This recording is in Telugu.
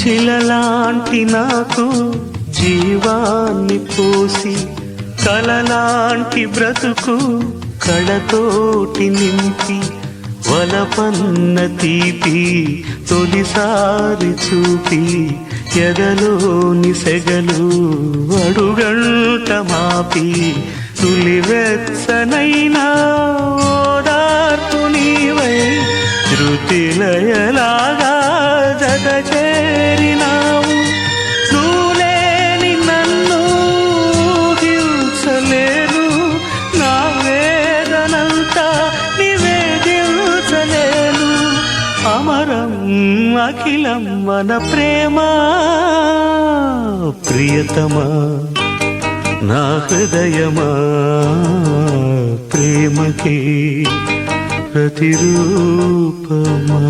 శిలలాంటి నాకు జీవాన్ని పోసి కలలాంటి బ్రతుకు కళతోటి నింపి వలపన్న తీపి తొలిసారి చూపి ఎదలోని సెగలు అడుగంట మాపి తులివెచ్చనైనా ఓదార్పు నీవై శృతిలయలాగా జత చేరినావు. నువ్వులేని నన్ను హింసలేను, నా వేదనంతా నివేదించలేను. అమరం అఖిలం మన ప్రేమ ప్రియతమా నా హృదయమా ప్రేమకి ప్రతిరూపమా.